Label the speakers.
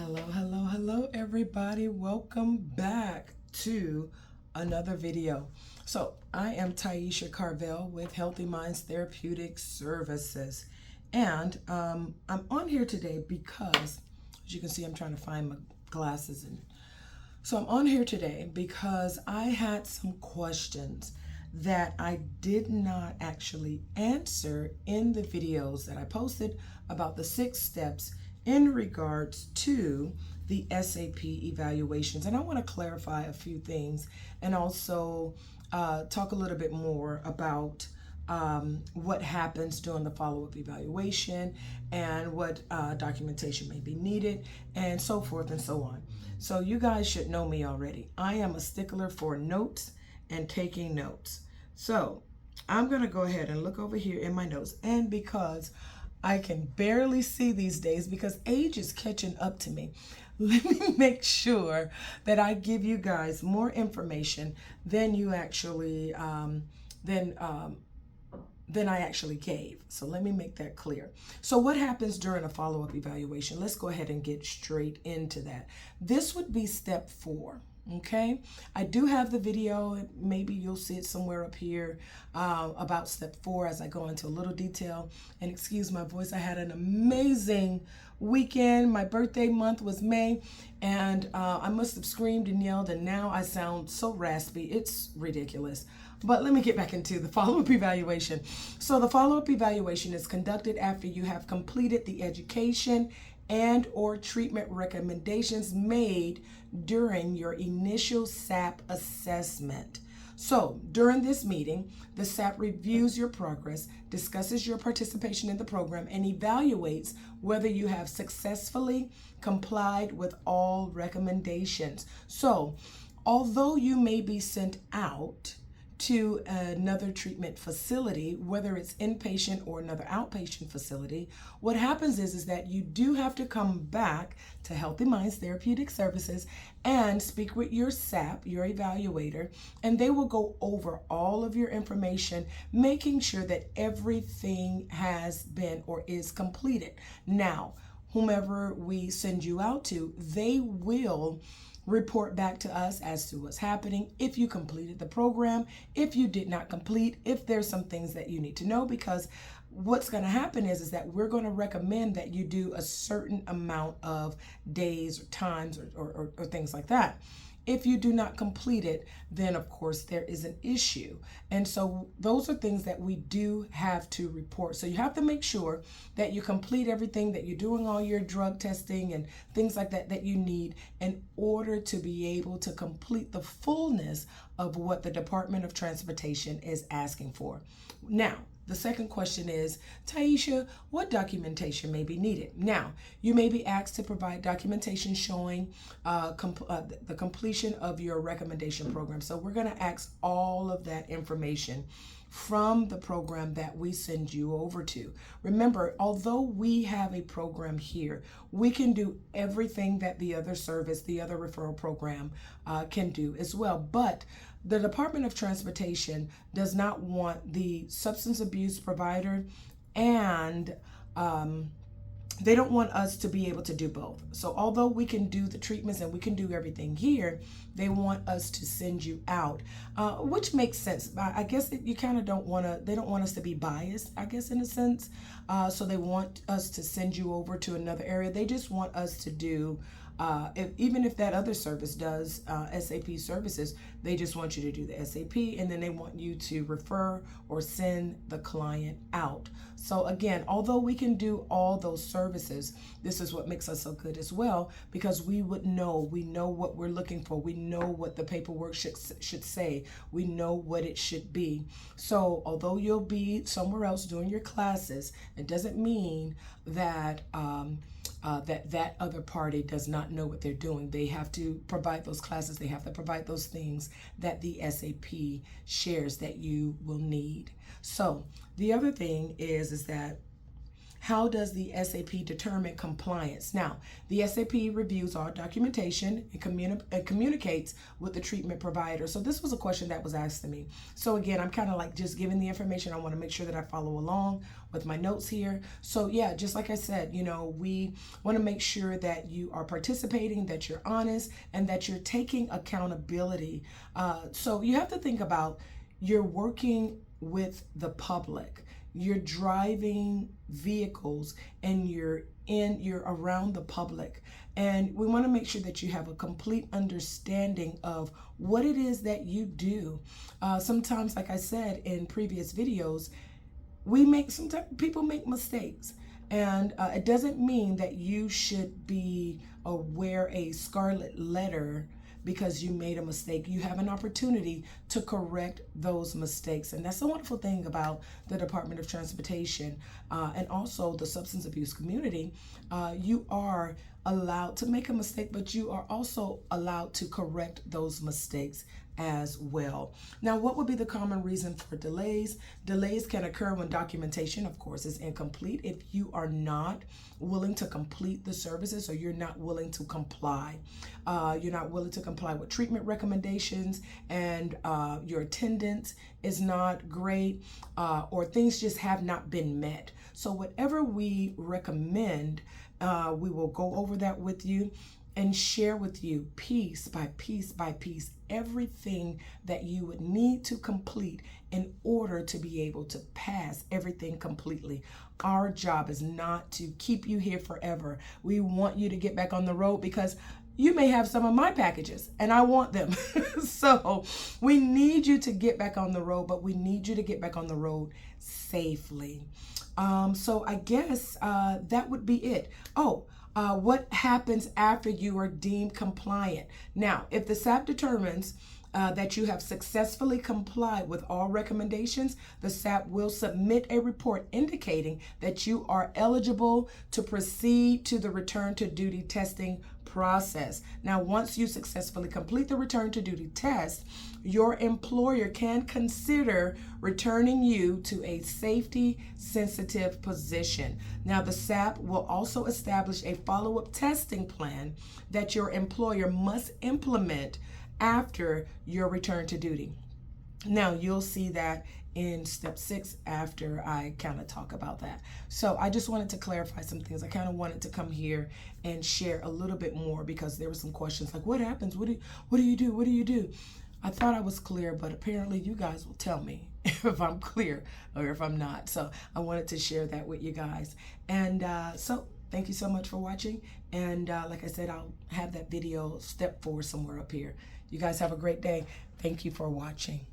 Speaker 1: Hello, everybody. Welcome back to another video. So, I am Taisha Carvel with Healthy Minds Therapeutic Services. And I'm on here today because, as you can see, I'm trying to find my glasses. So, I'm on here today because I had some questions that I did not actually answer in the videos that I posted about the 6 steps in regards to the SAP evaluations. And I want to clarify a few things and also talk a little bit more about what happens during the follow-up evaluation and what documentation may be needed and so forth and so on. So you guys should know me already. I am a stickler for notes and taking notes. So I'm going to go ahead and look over here in my notes, and because I can barely see these days because age is catching up to me, let me make sure that I give you guys more information than you actually than I actually gave. So let me make that clear. So what happens during a follow-up evaluation? Let's go ahead and get straight into that. This would be step 4. Okay, I do have the video, maybe you'll see it somewhere up here, about step 4 as I go into a little detail. And excuse my voice, I had an amazing weekend. My birthday month was May, and I must have screamed and yelled, and now I sound so raspy. It's ridiculous. But let me get back into the follow-up evaluation. So the follow-up evaluation is conducted after you have completed the education and or treatment recommendations made during your initial SAP assessment. So during this meeting, the SAP reviews your progress, discusses your participation in the program, and evaluates whether you have successfully complied with all recommendations. So although you may be sent out to another treatment facility, whether it's inpatient or another outpatient facility, what happens is that you do have to come back to Healthy Minds Therapeutic Services and speak with your SAP, your evaluator, and they will go over all of your information, making sure that everything has been or is completed. Now, whomever we send you out to, they will report back to us as to what's happening, if you completed the program, if you did not complete, if there's some things that you need to know, because what's going to happen is that we're going to recommend that you do a certain amount of days or times or things like that. If you do not complete it, then of course there is an issue. And so those are things that we do have to report. So you have to make sure that you complete everything, that you're doing all your drug testing and things like that that you need in order to be able to complete the fullness of what the Department of Transportation is asking for. Now, the second question is, Taisha, what documentation may be needed? Now, you may be asked to provide documentation showing the completion of your recommendation program. So we're going to ask all of that information from the program that we send you over to. Remember, although we have a program here, we can do everything that the other service, the other referral program can do as well. But the Department of Transportation does not want the substance abuse provider and they don't want us to be able to do both. So although we can do the treatments and we can do everything here, they want us to send you out, which makes sense. I guess you kind of they don't want us to be biased, I guess, in a sense. So they want us to send you over to another area. They just want us to do even if that other service does SAP services, they just want you to do the SAP, and then they want you to refer or send the client out. So again, although we can do all those services, this is what makes us so good as well, because we know what we're looking for. We know what the paperwork should say. We know what it should be. So although you'll be somewhere else doing your classes, it doesn't mean that that other party does not know what they're doing. They have to provide those classes. They have to provide those things that the SAP shares that you will need. So the other thing is that How does the SAP determine compliance? Now, the SAP reviews all documentation and communicates with the treatment provider. So this was a question that was asked to me. So again, I'm kind of like just giving the information. I want to make sure that I follow along with my notes here. So yeah, just like I said, we want to make sure that you are participating, that you're honest, and that you're taking accountability. So you have to think about, you're working with the public, you're driving vehicles, and you're around the public, and we want to make sure that you have a complete understanding of what it is that you do. Sometimes, like I said in previous videos, sometimes people make mistakes, and it doesn't mean that you should be wear a scarlet letter because you made a mistake. You have an opportunity to correct those mistakes. And that's the wonderful thing about the Department of Transportation and also the substance abuse community. You are allowed to make a mistake, but you are also allowed to correct those mistakes as well. Now, what would be the common reason for delays? Delays can occur when documentation, of course, is incomplete. If you are not willing to complete the services, or you're not willing to comply, you're not willing to comply with treatment recommendations, and your attendance is not great, or things just have not been met. So whatever we recommend, we will go over that with you and share with you piece by piece by piece everything that you would need to complete in order to be able to pass everything completely. Our job is not to keep you here forever. We want you to get back on the road, because you may have some of my packages and I want them. So we need you to get back on the road, but we need you to get back on the road safely. So I guess that would be it. What happens after you are deemed compliant? Now, if the SAP determines that you have successfully complied with all recommendations, the SAP will submit a report indicating that you are eligible to proceed to the return to duty testing process. Now, once you successfully complete the return to duty test, your employer can consider returning you to a safety sensitive position. Now, the SAP will also establish a follow-up testing plan that your employer must implement after your return to duty. Now, you'll see that in step 6 after I kind of talk about that. So I just wanted to clarify some things. I kind of wanted to come here and share a little bit more, because there were some questions like, what happens? What do you do? What do you do? I thought I was clear, but apparently you guys will tell me if I'm clear or if I'm not. So I wanted to share that with you guys. And so thank you so much for watching. And like I said, I'll have that video step 4 somewhere up here. You guys have a great day. Thank you for watching.